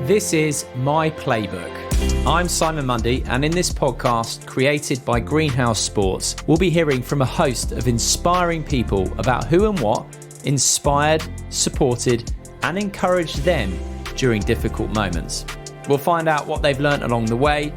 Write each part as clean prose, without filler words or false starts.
This is My Playbook. I'm Simon Mundy, and in this podcast, created by Greenhouse Sports, we'll be hearing from a host of inspiring people about who and what inspired, supported, and encouraged them during difficult moments. We'll find out what they've learned along the way,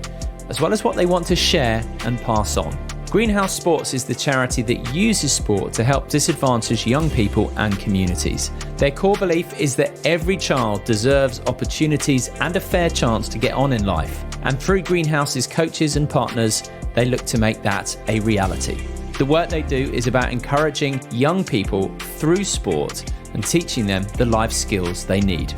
as well as what they want to share and pass on. Greenhouse Sports is the charity that uses sport to help disadvantaged young people and communities. Their core belief is that every child deserves opportunities and a fair chance to get on in life. And through Greenhouse's coaches and partners, they look to make that a reality. The work they do is about encouraging young people through sport and teaching them the life skills they need.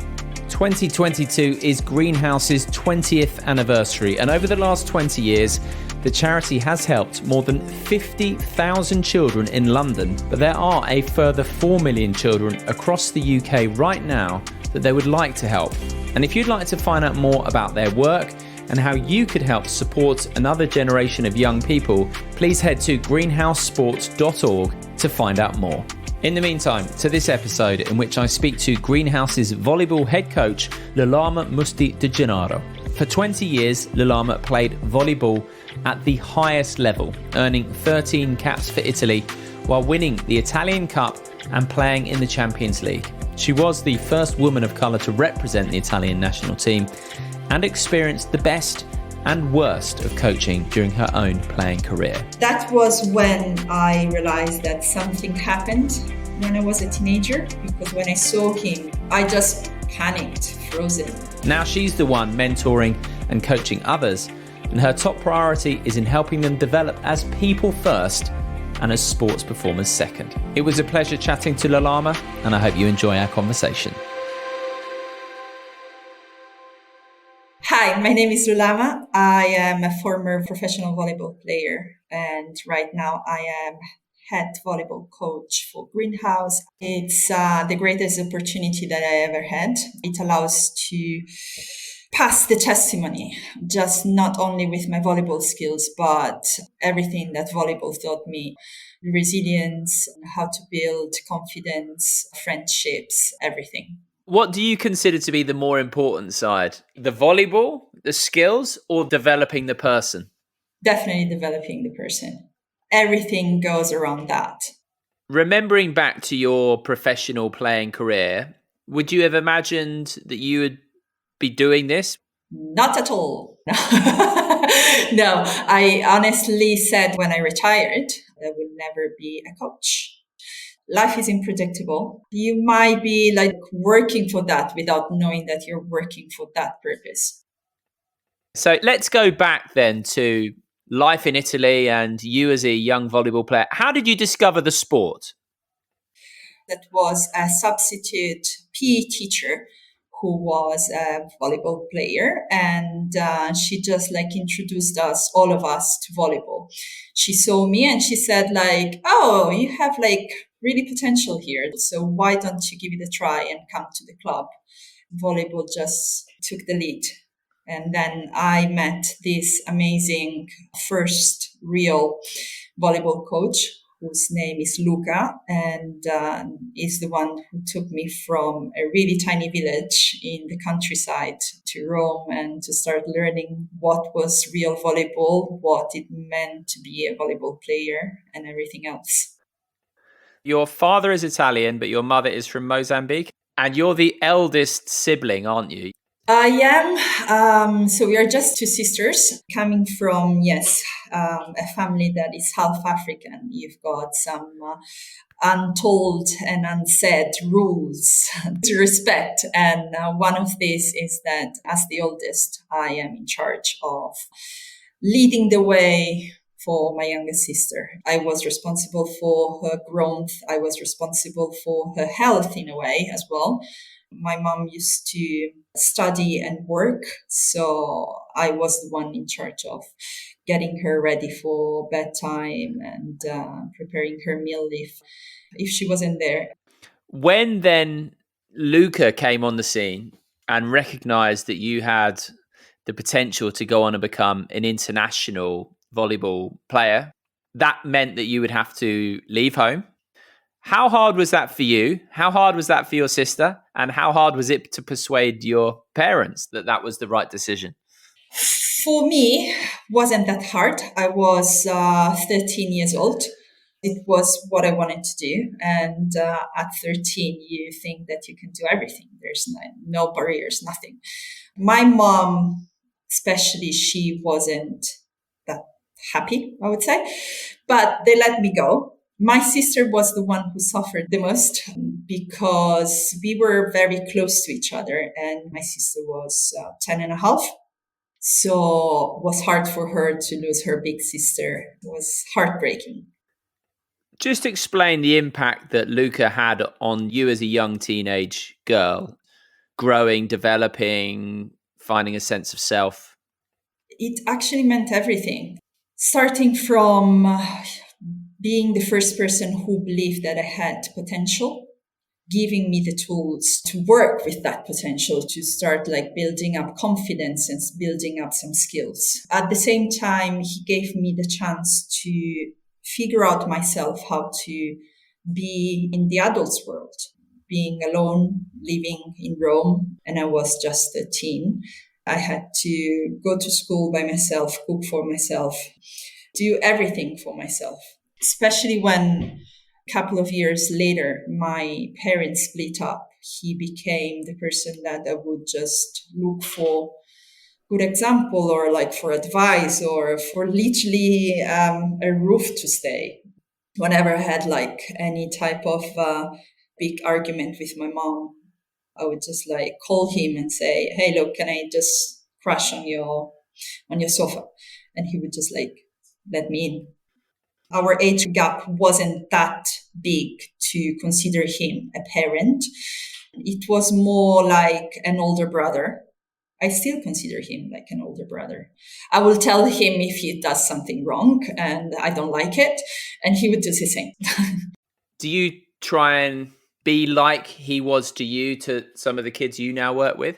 2022 is Greenhouse's 20th anniversary, and over the last 20 years, the charity has helped more than 50,000 children in London, but there are a further 4 million children across the UK right now that they would like to help. And if you'd like to find out more about their work and how you could help support another generation of young people, please head to greenhousesports.org to find out more. In the meantime, to this episode in which I speak to Greenhouse's volleyball head coach, Lulama Musti di Gennaro. For 20 years, Lulama played volleyball at the highest level, earning 13 caps for Italy while winning the Italian Cup and playing in the Champions League. She was the first woman of colour to represent the Italian national team and experienced the best and worst of coaching during her own playing career. That was when I realized that something happened when I was a teenager, because when I saw him, I just panicked, frozen. Now she's the one mentoring and coaching others, and her top priority is in helping them develop as people first and as sports performers second. It was a pleasure chatting to Lulama, and I hope you enjoy our conversation. Hi, my name is Lulama. I am a former professional volleyball player, and right now I am head volleyball coach for Greenhouse. It's the greatest opportunity that I ever had. It allows to pass the testimony, just not only with my volleyball skills, but everything that volleyball taught me. Resilience, how to build confidence, friendships, everything. What do you consider to be the more important side? The volleyball, the skills, or developing the person? Definitely developing the person. Everything goes around that. Remembering back to your professional playing career, would you have imagined that you would be doing this? Not at all. No, I honestly said when I retired, I will never be a coach. Life is unpredictable. You might be like working for that without knowing that you're working for that purpose. So let's go back then to life in Italy and you as a young volleyball player. How did you discover the sport? That was a substitute PE teacher who was a volleyball player, and she just introduced us, all of us, to volleyball. She saw me and she said oh, you have really potential here. So why don't you give it a try and come to the club? Volleyball just took the lead. And then I met this amazing first real volleyball coach, whose name is Luca, and is the one who took me from a really tiny village in the countryside to Rome and to start learning what was real volleyball, what it meant to be a volleyball player, and everything else. Your father is Italian, but your mother is from Mozambique, and you're the eldest sibling, aren't you? I am. So we are just two sisters coming from, a family that is half African. You've got some untold and unsaid rules to respect. And one of these is that as the oldest, I am in charge of leading the way for my younger sister. I was responsible for her growth. I was responsible for her health in a way as well. My mom used to study and work, so I was the one in charge of getting her ready for bedtime and preparing her meal if she wasn't there. When then Luca came on the scene and recognized that you had the potential to go on and become an international volleyball player, that meant that you would have to leave home, How hard was that for you? How hard was that for your sister? And how hard was it to persuade your parents that that was the right decision? For me, wasn't that hard. I was 13 years old. It was what I wanted to do. And at 13, you think that you can do everything. There's no barriers, nothing. My mom, especially, she wasn't that happy, I would say, but they let me go. My sister was the one who suffered the most because we were very close to each other, and my sister was 10 and a half. So it was hard for her to lose her big sister. It was heartbreaking. Just explain the impact that Luca had on you as a young teenage girl, growing, developing, finding a sense of self. It actually meant everything. Starting from being the first person who believed that I had potential, giving me the tools to work with that potential, to start like building up confidence and building up some skills. At the same time, he gave me the chance to figure out myself how to be in the adults world, being alone, living in Rome, and I was just a teen. I had to go to school by myself, cook for myself, do everything for myself, especially when a couple of years later, my parents split up. He became the person that I would just look for good example or like for advice or for literally a roof to stay. Whenever I had like any type of big argument with my mom, I would just like call him and say, "Hey, look, can I just crash on your sofa?" And he would just like let me in. Our age gap wasn't that big to consider him a parent. It was more like an older brother. I still consider him like an older brother. I will tell him if he does something wrong and I don't like it, and he would do the same. Do you try and be like he was to you, to some of the kids you now work with?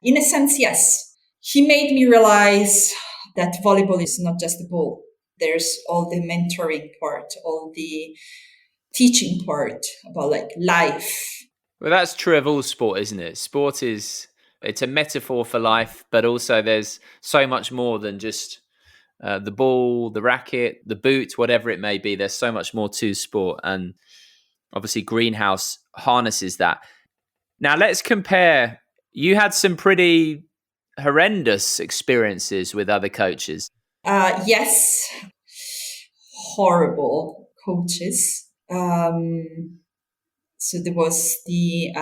In a sense, yes. He made me realize that volleyball is not just a ball. There's all the mentoring part, all the teaching part about like life. Well, that's true of all sport, isn't it? Sport it's a metaphor for life, but also there's so much more than just the ball, the racket, the boot, whatever it may be. There's so much more to sport. And obviously Greenhouse harnesses that. Now let's compare. You had some pretty horrendous experiences with other coaches. Yes, horrible coaches. So there was the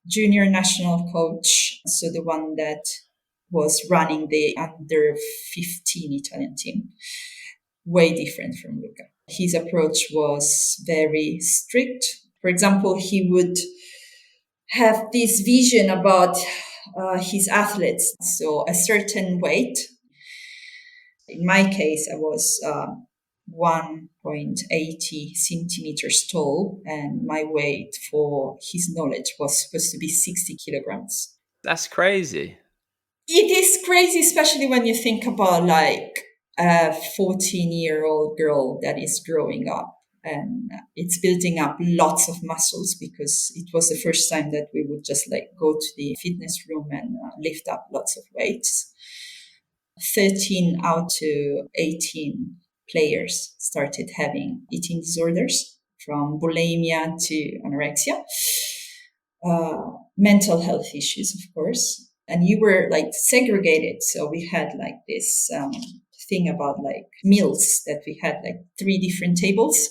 junior national coach, so the one that was running the under 15 Italian team, way different from Luca. His approach was very strict. For example, he would have this vision about his athletes. So a certain weight. In my case, I was 1.80 centimeters tall, and my weight for his knowledge was supposed to be 60 kilograms. That's crazy. It is crazy, especially when you think about like a 14-year-old girl that is growing up and it's building up lots of muscles, because it was the first time that we would just like go to the fitness room and lift up lots of weights. 13 out to 18 players started having eating disorders, from bulimia to anorexia, mental health issues, of course. And you were like segregated. So we had like this thing about like meals, that we had like 3 different tables.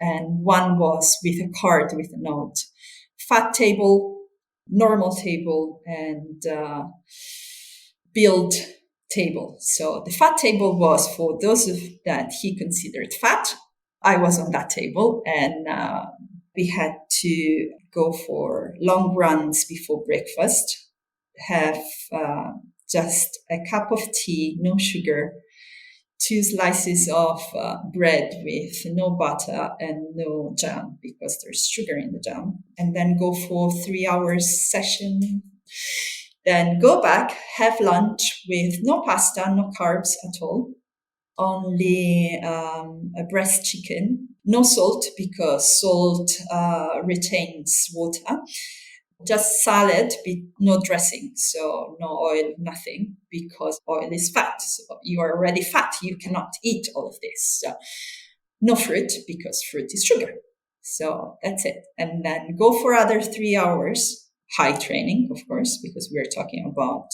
And one was with a card with a note: fat table, normal table, and build table. So the fat table was for those that he considered fat. I was on that table, and we had to go for long runs before breakfast, have just a cup of tea, no sugar, 2 slices of bread with no butter and no jam, because there's sugar in the jam, and then go for 3 hours session. Then go back, have lunch with no pasta, no carbs at all, only a breast chicken, No salt, because salt retains water. Just salad, no dressing, so no oil, nothing, because oil is fat. So you are already fat. You cannot eat all of this. So no fruit, because fruit is sugar. So that's it. And then go for other 3 hours. High training, of course, because we are talking about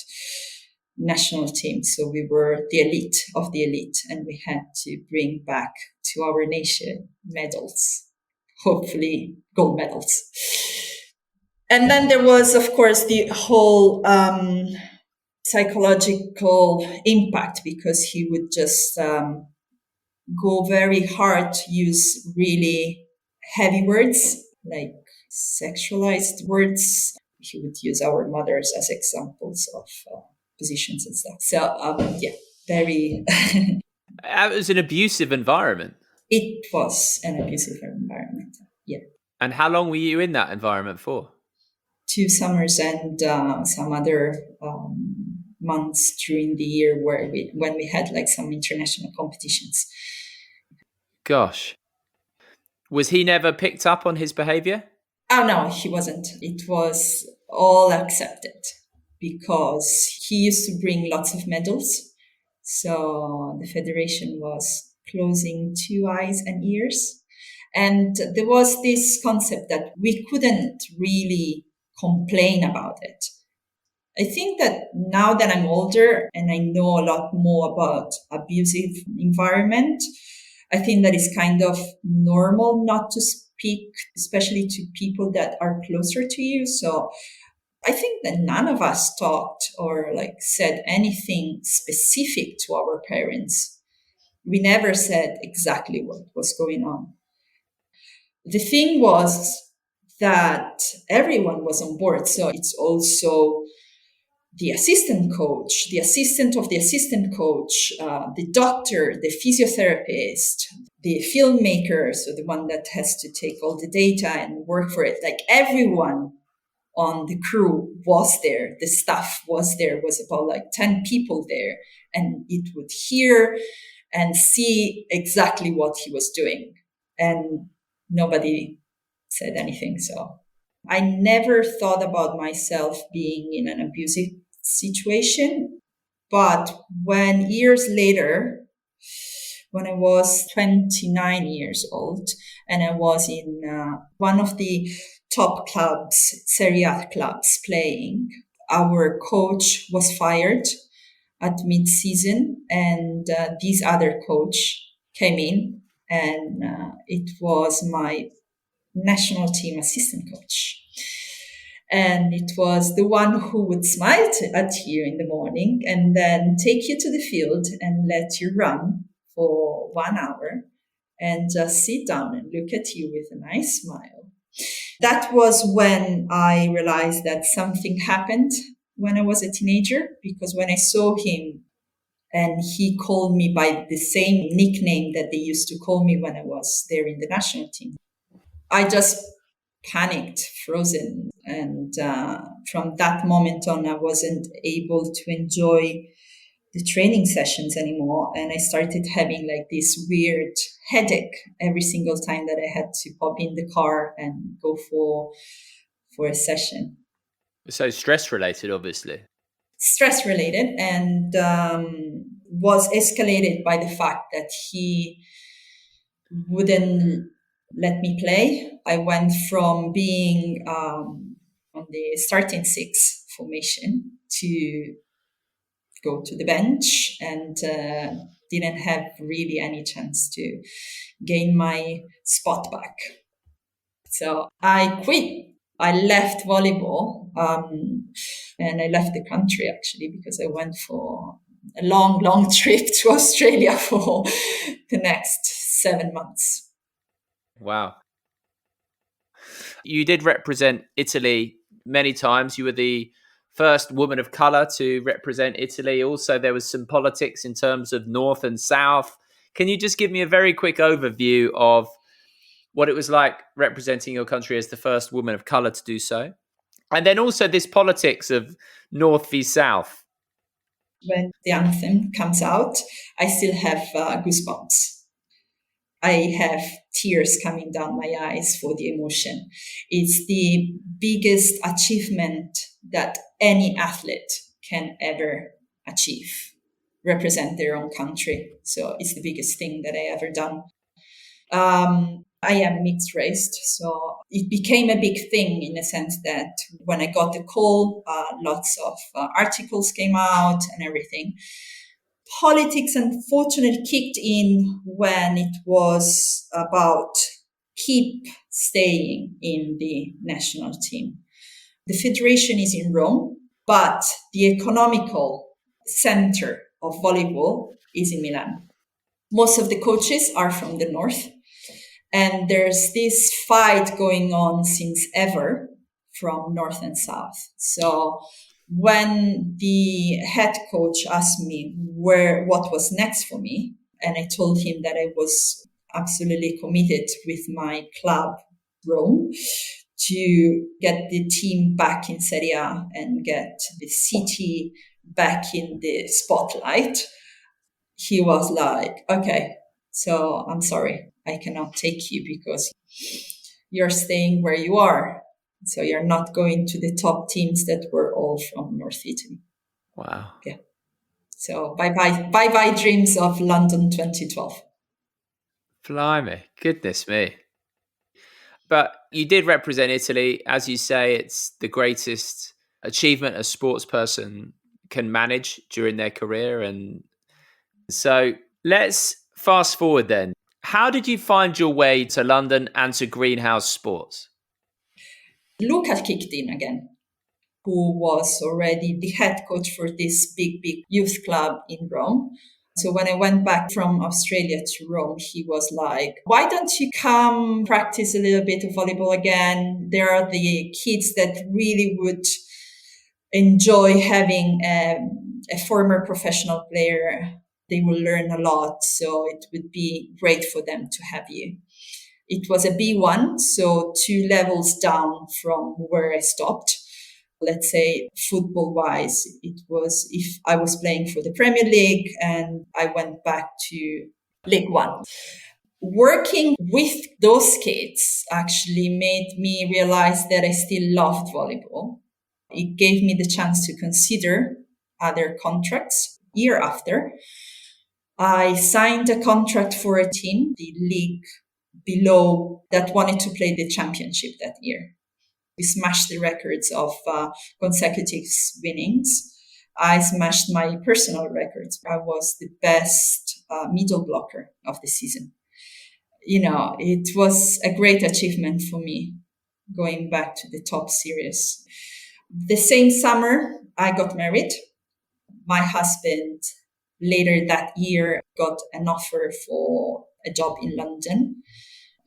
national team. So we were the elite of the elite, and we had to bring back to our nation medals, hopefully gold medals. And then there was, of course, the whole psychological impact, because he would just go very hard to use really heavy words, like sexualized words. He would use our mothers as examples of positions and stuff. So, very. It was an abusive environment. It was an abusive environment. Yeah. And how long were you in that environment for? 2 summers and some other months during the year when we had like some international competitions. Gosh. Was he never picked up on his behavior? Oh, no, he wasn't. It was all accepted because he used to bring lots of medals. So the federation was closing 2 eyes and ears. And there was this concept that we couldn't really complain about it. I think that now that I'm older and I know a lot more about abusive environment, I think that it's kind of normal not to speak, especially to people that are closer to you. So I think that none of us talked or like said anything specific to our parents. We never said exactly what was going on. The thing was that everyone was on board. So it's also the assistant coach, the assistant of the assistant coach, the doctor, the physiotherapist, the filmmaker, so the one that has to take all the data and work for it. Like everyone on the crew was there. The staff was there. Was about like 10 people there. And it would hear and see exactly what he was doing. And nobody said anything. So I never thought about myself being in an abusive situation. But when years later, when I was 29 years old, and I was in one of the top clubs, Serie A clubs playing, our coach was fired at mid-season, and this other coach came in, and it was my national team assistant coach. And it was the one who would smile at you in the morning and then take you to the field and let you run for 1 hour and just sit down and look at you with a nice smile. That was when I realized that something happened when I was a teenager, because when I saw him and he called me by the same nickname that they used to call me when I was there in the national team, I just panicked, frozen. And from that moment on, I wasn't able to enjoy the training sessions anymore. And I started having like this weird headache every single time that I had to pop in the car and go for a session. So stress related, obviously. Stress related, and was escalated by the fact that he wouldn't let me play. I went from being on the starting 6 formation to go to the bench, and didn't have really any chance to gain my spot back. So I quit. I left volleyball, and I left the country actually, because I went for a long trip to Australia for the next 7 months. Wow. You did represent Italy many times. You were the first woman of colour to represent Italy. Also, there was some politics in terms of North and South. Can you just give me a very quick overview of what it was like representing your country as the first woman of colour to do so? And then also this politics of North v South. When the anthem comes out, I still have goosebumps. I have tears coming down my eyes for the emotion. It's the biggest achievement that any athlete can ever achieve, represent their own country. So it's the biggest thing that I ever done. I am mixed race, so it became a big thing in the sense that when I got the call, lots of articles came out and everything. Politics unfortunately kicked in when it was about keep staying in the national team. The federation is in Rome, but the economical center of volleyball is in Milan. Most of the coaches are from the north, and there's this fight going on since ever from north and south. So when the head coach asked me what was next for me, and I told him that I was absolutely committed with my club, Rome, to get the team back in Serie A and get the city back in the spotlight, he was like, okay, so I'm sorry, I cannot take you because you're staying where you are. So you're not going to the top teams that were all from North Italy. Wow. Yeah. So bye dreams of London 2012. Blimey, goodness me. But you did represent Italy. As you say, it's the greatest achievement a sports person can manage during their career. And so let's fast forward then. How did you find your way to London and to Greenhouse Sports? Luca kicked in again, who was already the head coach for this big youth club in Rome. So when I went back from Australia to Rome, he was like, why don't you come practice a little bit of volleyball again? There are the kids that really would enjoy having a former professional player. They will learn a lot. So it would be great for them to have you. It was a B1, so 2 levels down from where I stopped. Let's say football wise, it was if I was playing for the Premier League and I went back to League One. Working with those kids actually made me realize that I still loved volleyball. It gave me the chance to consider other contracts. Year after, I signed a contract for a team, the league below, that wanted to play the championship that year. We smashed the records of consecutive winnings. I smashed my personal records. I was the best middle blocker of the season. You know, it was a great achievement for me, going back to the top series. The same summer, I got married. My husband later that year got an offer for a job in London.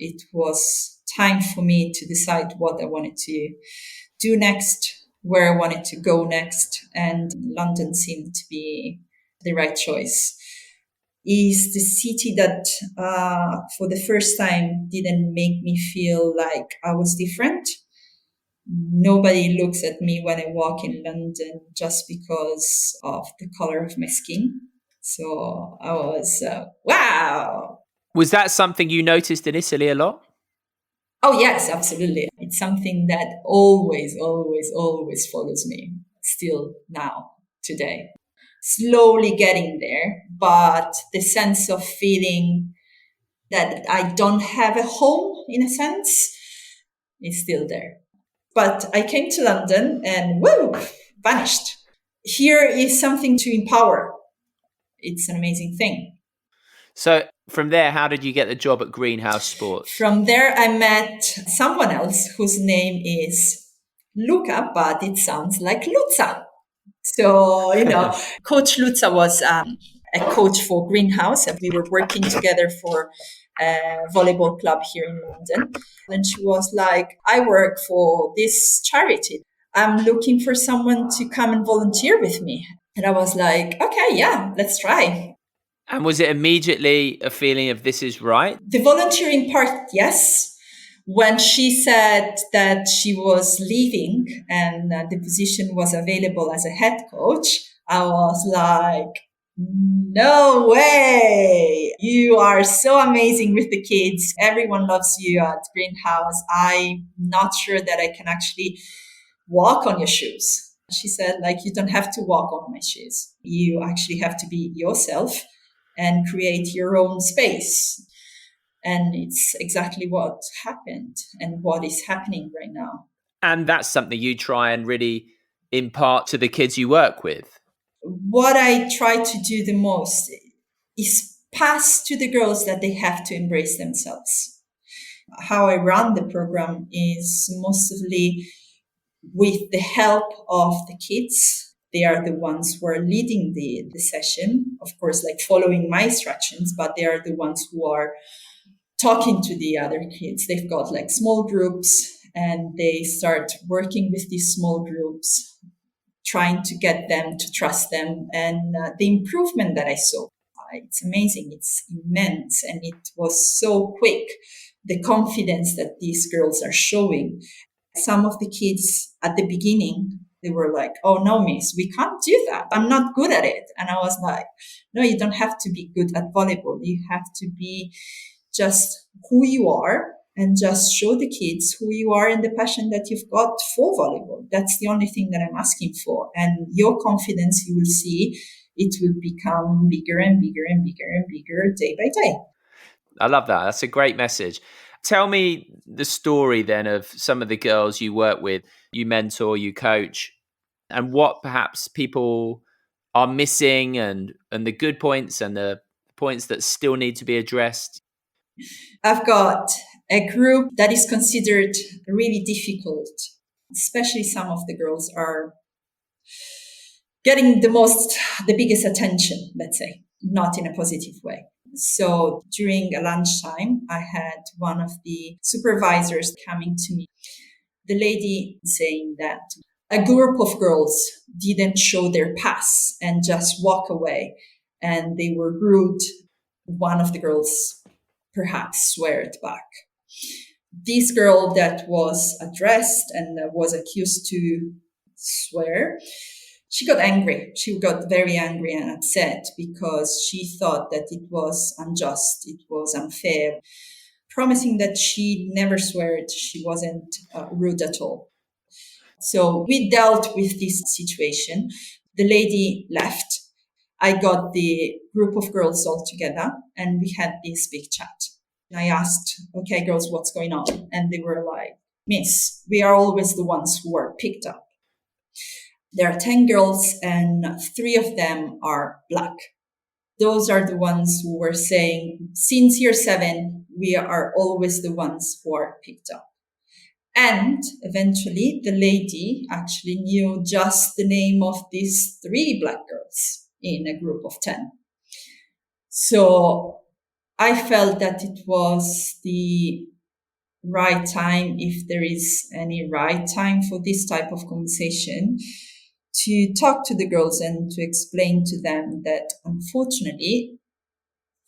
It was time for me to decide what I wanted to do next, where I wanted to go next. And London seemed to be the right choice. Is the city that for the first time didn't make me feel like I was different. Nobody looks at me when I walk in London just because of the color of my skin. So I was, wow. Was that something you noticed in Italy a lot? Oh, yes, absolutely. It's something that always follows me still now, today. Slowly getting there, but the sense of feeling that I don't have a home, in a sense, is still there. But I came to London and woo, vanished. Here is something to empower. It's an amazing thing. So from there, how did you get the job at Greenhouse Sports? From there, I met someone else whose name is Luca, but it sounds like Luzza. So, you know, Coach Luzza was a coach for Greenhouse, and we were working together for a volleyball club here in London. And she was like, I work for this charity. I'm looking for someone to come and volunteer with me. And I was like, okay, yeah, let's try. And was it immediately a feeling of this is right? The volunteering part, yes. When she said that she was leaving and the position was available as a head coach, I was like, No way. You are so amazing with the kids. Everyone loves you at Greenhouse. I'm not sure that I can actually walk on your shoes. She said, like, you don't have to walk on my shoes. You actually have to be yourself and create your own space. And it's exactly what happened and what is happening right now. And that's something you try and really impart to the kids you work with. What I try to do the most is pass to the girls that they have to embrace themselves. How I run the program is mostly with the help of the kids. They are the ones who are leading the session, of course, like following my instructions, but they are the ones who are talking to the other kids. They've got like small groups and they start working with these small groups, trying to get them to trust them. And the improvement that I saw, it's amazing. It's immense. And it was so quick. The confidence that these girls are showing. Some of the kids at the beginning, they were like, oh no, miss, we can't do that. I'm not good at it. And I was like, no, you don't have to be good at volleyball. You have to be just who you are and just show the kids who you are and the passion that you've got for volleyball. That's the only thing that I'm asking for. And your confidence, you will see, it will become bigger and bigger and bigger and bigger day by day. I love that. That's a great message. Tell me the story then of some of the girls you work with, you mentor, you coach, and what perhaps people are missing and the good points and the points that still need to be addressed. I've got a group that is considered really difficult, especially some of the girls are getting the biggest attention, let's say, not in a positive way. So during a lunchtime, I had one of the supervisors coming to me, the lady saying that a group of girls didn't show their pass and just walk away and they were rude. One of the girls perhaps swore it back. This girl that was addressed and was accused to swear, she got angry. She got very angry and upset because she thought that it was unjust, it was unfair, promising that she never sweared, she wasn't rude at all. So we dealt with this situation. The lady left. I got the group of girls all together and we had this big chat. I asked, okay, girls, what's going on? And they were like, miss, we are always the ones who are picked up. There are 10 girls and 3 of them are black. Those are the ones who were saying, since year 7, we are always the ones who are picked up. And eventually the lady actually knew just the name of these 3 black girls in a group of 10. So I felt that it was the right time, if there is any right time for this type of conversation, to talk to the girls and to explain to them that unfortunately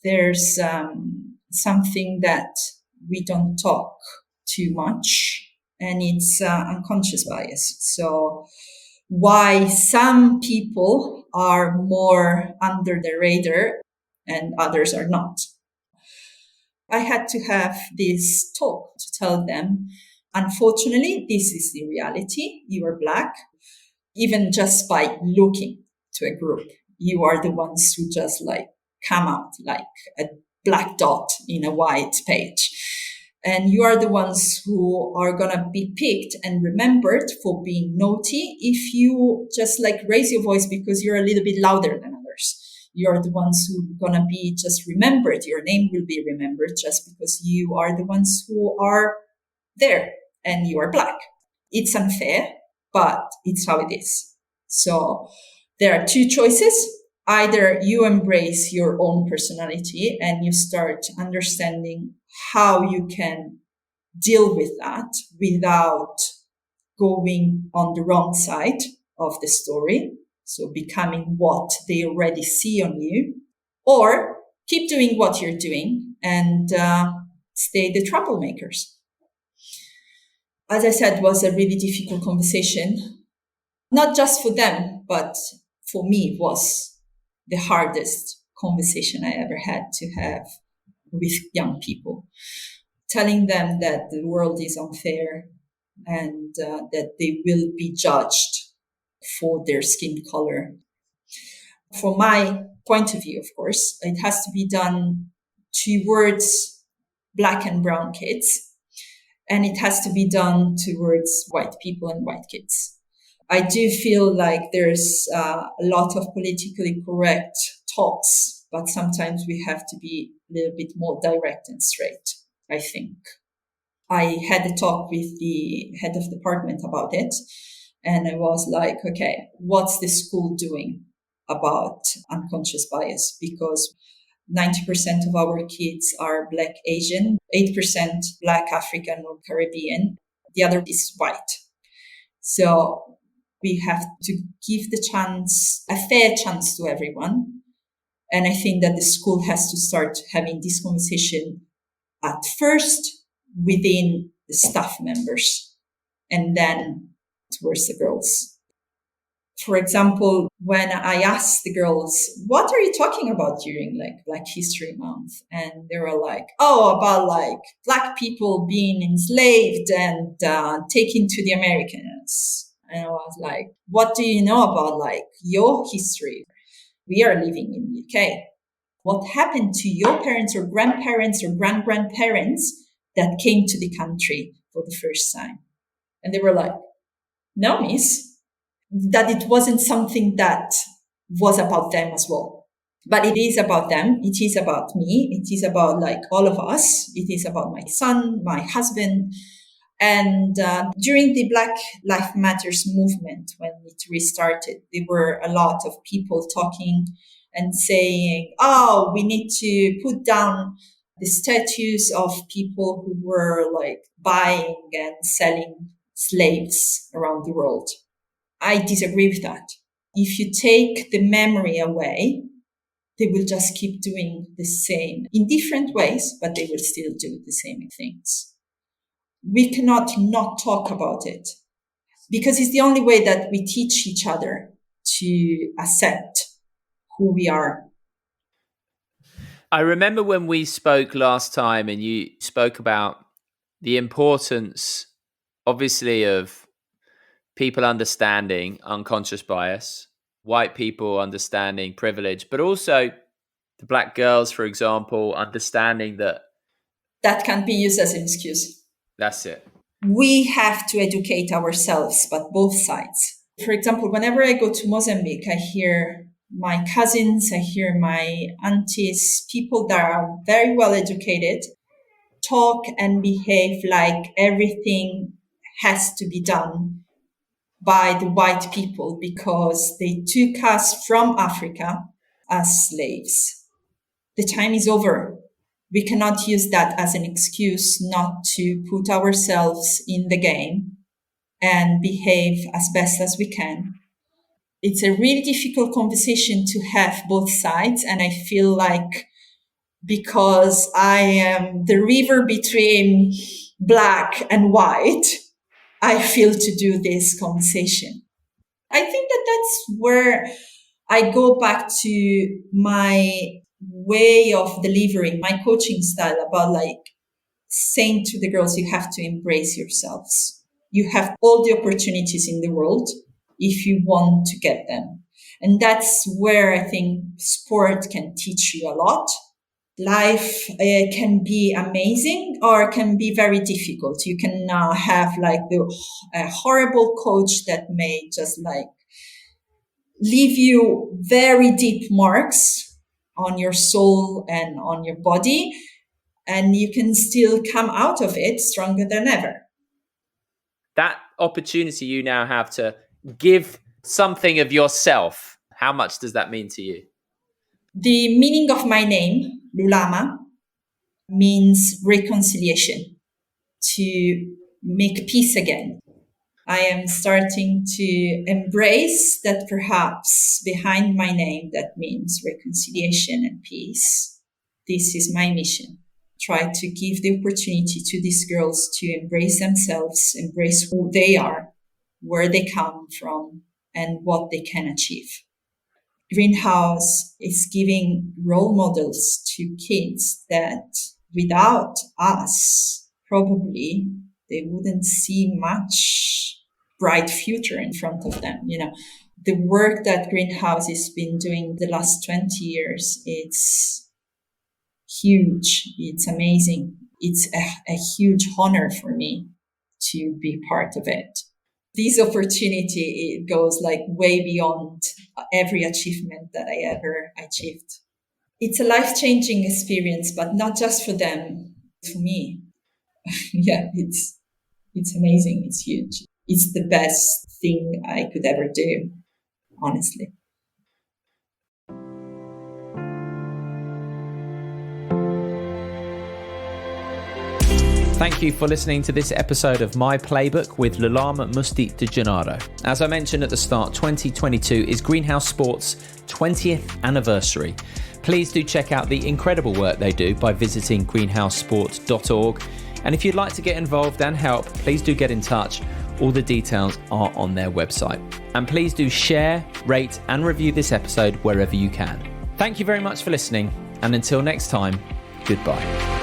there's something that we don't talk too much, and it's unconscious bias. So why some people are more under the radar and others are not. I had to have this talk to tell them, unfortunately, this is the reality. You are black. Even just by looking to a group, you are the ones who just like come out like a black dot in a white page. And you are the ones who are going to be picked and remembered for being naughty if you just like raise your voice because you're a little bit louder than others. You're the ones who are going to be just remembered. Your name will be remembered just because you are the ones who are there and you are black. It's unfair, but it's how it is. So there are 2 choices. Either you embrace your own personality and you start understanding how you can deal with that without going on the wrong side of the story. So becoming what they already see on you, or keep doing what you're doing and stay the troublemakers. As I said, it was a really difficult conversation, not just for them, but for me it was the hardest conversation I ever had to have with young people, telling them that the world is unfair and that they will be judged for their skin color. From my point of view, of course, it has to be done towards Black and brown kids, and it has to be done towards white people and white kids. I do feel like there's a lot of politically correct talks, but sometimes we have to be a little bit more direct and straight, I think. I had a talk with the head of department about it, and I was like, okay, what's the school doing about unconscious bias? Because 90% of our kids are Black Asian, 8% Black African or Caribbean. The other is white. So we have to give the chance, a fair chance to everyone. And I think that the school has to start having this conversation at first within the staff members and then towards the girls. For example, when I asked the girls, what are you talking about during like Black History Month? And they were like, oh, about like Black people being enslaved and taken to the Americans. And I was like, what do you know about like your history? We are living in the UK. What happened to your parents or grandparents or grandparents that came to the country for the first time? And they were like, no, miss. That it wasn't something that was about them as well. But it is about them. It is about me. It is about like all of us. It is about my son, my husband. And during the Black Lives Matters movement, when it restarted, there were a lot of people talking and saying, oh, we need to put down the statues of people who were like buying and selling slaves around the world. I disagree with that. If you take the memory away, they will just keep doing the same in different ways, but they will still do the same things. We cannot not talk about it because it's the only way that we teach each other to accept who we are. I remember when we spoke last time and you spoke about the importance, obviously, of people understanding unconscious bias, white people understanding privilege, but also the Black girls, for example, understanding that can't be used as an excuse. That's it. We have to educate ourselves, but both sides. For example, whenever I go to Mozambique, I hear my cousins, I hear my aunties, people that are very well educated, talk and behave like everything has to be done by the white people because they took us from Africa as slaves. The time is over. We cannot use that as an excuse not to put ourselves in the game and behave as best as we can. It's a really difficult conversation to have both sides. And I feel like because I am the river between Black and white, I feel to do this conversation. I think that that's where I go back to my way of delivering my coaching style about like saying to the girls, you have to embrace yourselves. You have all the opportunities in the world if you want to get them. And that's where I think sport can teach you a lot. Life can be amazing or can be very difficult. You can have like a horrible coach that may just like leave you very deep marks on your soul and on your body, and you can still come out of it stronger than ever. That opportunity you now have to give something of yourself, how much does that mean to you? The meaning of my name, Lulama, means reconciliation, to make peace again. I am starting to embrace that perhaps behind my name, that means reconciliation and peace. This is my mission. Try to give the opportunity to these girls to embrace themselves, embrace who they are, where they come from, and what they can achieve. Greenhouse is giving role models to kids that without us, probably they wouldn't see much bright future in front of them. The work that Greenhouse has been doing the last 20 years, it's huge. It's amazing. It's a huge honor for me to be part of it. This opportunity, it goes like way beyond every achievement that I ever achieved. It's a life-changing experience, but not just for them, for me. Yeah, it's amazing. It's huge. It's the best thing I could ever do, honestly. Thank you for listening to this episode of My Playbook with Lulama Musti di Gennaro. As I mentioned at the start, 2022 is Greenhouse Sports' 20th anniversary. Please do check out the incredible work they do by visiting greenhousesports.org. And if you'd like to get involved and help, please do get in touch. All the details are on their website. And please do share, rate, and review this episode wherever you can. Thank you very much for listening. And until next time, goodbye.